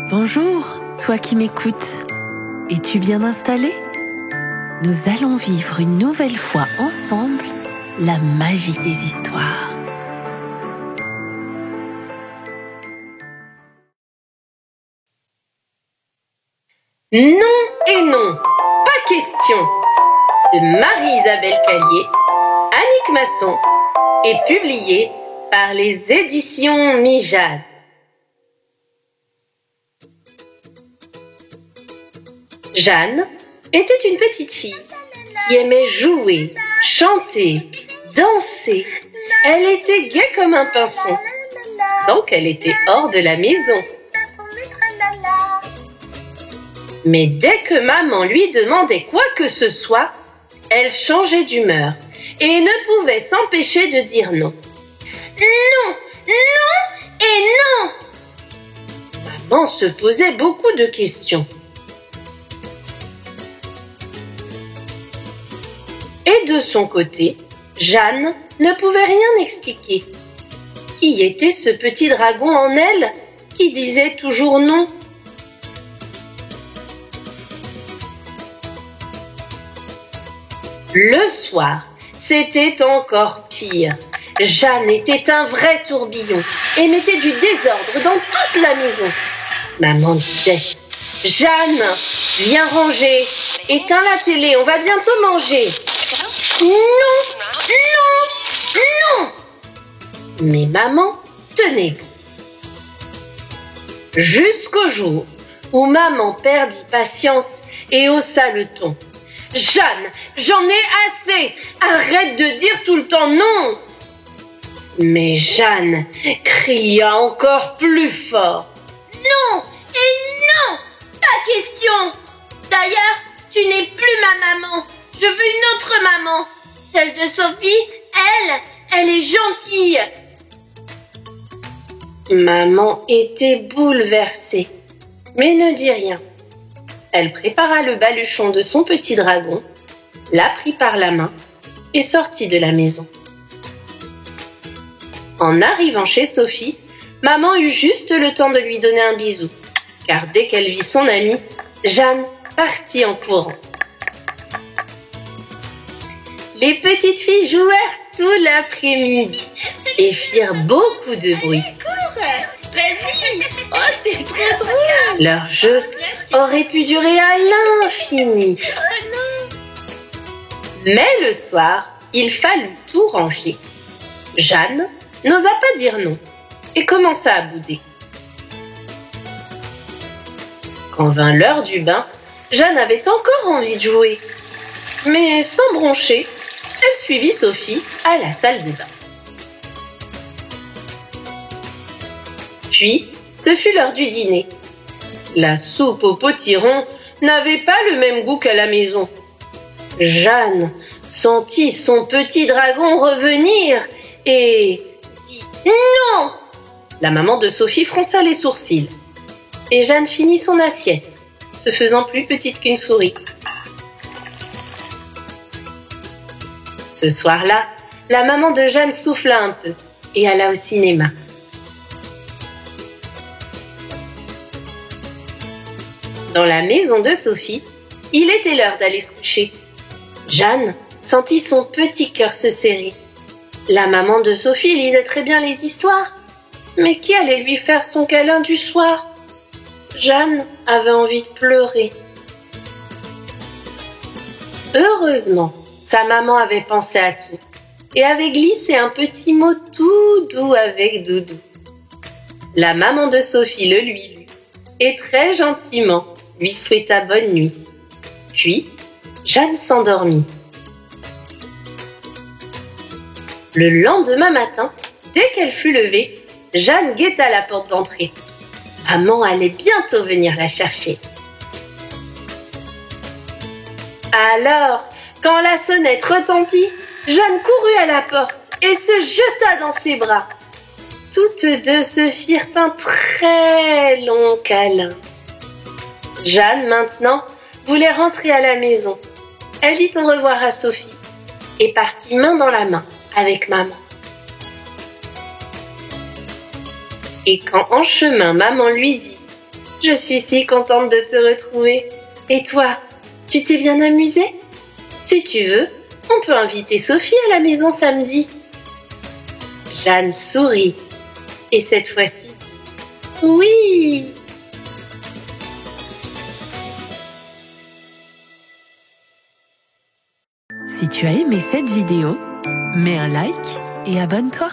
Bonjour, toi qui m'écoutes. Es-tu bien installé? Nous allons vivre une nouvelle fois ensemble la magie des histoires. Non et non, pas question, de Marie-Isabelle Callier, Annick Masson, et publié par les éditions Mijade. Jeanne était une petite fille qui aimait jouer, chanter, danser. Elle était gaie comme un pinson, tant qu'elle était hors de la maison. Mais dès que maman lui demandait quoi que ce soit, elle changeait d'humeur et ne pouvait s'empêcher de dire non. Non, non et non! Maman se posait beaucoup de questions. Et de son côté, Jeanne ne pouvait rien expliquer. Qui était ce petit dragon en elle qui disait toujours non? Le soir, c'était encore pire. Jeanne était un vrai tourbillon et mettait du désordre dans toute la maison. Maman disait: Jeanne, viens ranger, éteins la télé, on va bientôt manger. Non, non, non! Mais maman tenait bon. Jusqu'au jour où maman perdit patience et haussa le ton. Jeanne, j'en ai assez! Arrête de dire tout le temps non! Mais Jeanne cria encore plus fort. Non et non! Pas question! D'ailleurs, tu n'es plus ma maman. Je veux une autre maman. Celle de Sophie, elle est gentille. Maman était bouleversée, mais ne dit rien. Elle prépara le baluchon de son petit dragon, la prit par la main et sortit de la maison. En arrivant chez Sophie, maman eut juste le temps de lui donner un bisou, car dès qu'elle vit son amie, Jeanne partit en courant. Les petites filles jouèrent tout l'après-midi et firent beaucoup de bruit. Vas-y! Oh, c'est trop drôle! Leur jeu aurait pu durer à l'infini. Oh non! Mais le soir, il fallut tout ranger. Jeanne n'osa pas dire non et commença à bouder. Quand vint l'heure du bain, Jeanne avait encore envie de jouer. Mais sans broncher, elle suivit Sophie à la salle de bain. Puis, ce fut l'heure du dîner. La soupe au potiron n'avait pas le même goût qu'à la maison. Jeanne sentit son petit dragon revenir et dit non. La maman de Sophie fronça les sourcils et Jeanne finit son assiette, se faisant plus petite qu'une souris. Ce soir-là, la maman de Jeanne souffla un peu et alla au cinéma. Dans la maison de Sophie, il était l'heure d'aller se coucher. Jeanne sentit son petit cœur se serrer. La maman de Sophie lisait très bien les histoires, mais qui allait lui faire son câlin du soir? Jeanne avait envie de pleurer. Heureusement, sa maman avait pensé à tout et avait glissé un petit mot tout doux avec Doudou. La maman de Sophie le lui lut et très gentiment lui souhaita bonne nuit. Puis, Jeanne s'endormit. Le lendemain matin, dès qu'elle fut levée, Jeanne guetta la porte d'entrée. Maman allait bientôt venir la chercher. Alors, quand la sonnette retentit, Jeanne courut à la porte et se jeta dans ses bras. Toutes deux se firent un très long câlin. Jeanne, maintenant, voulait rentrer à la maison. Elle dit au revoir à Sophie et partit main dans la main avec maman. Et quand en chemin maman lui dit « Je suis si contente de te retrouver. Et toi, tu t'es bien amusée? Si tu veux, on peut inviter Sophie à la maison samedi. Jeanne sourit et cette fois-ci dit oui. Si tu as aimé cette vidéo, mets un like et abonne-toi.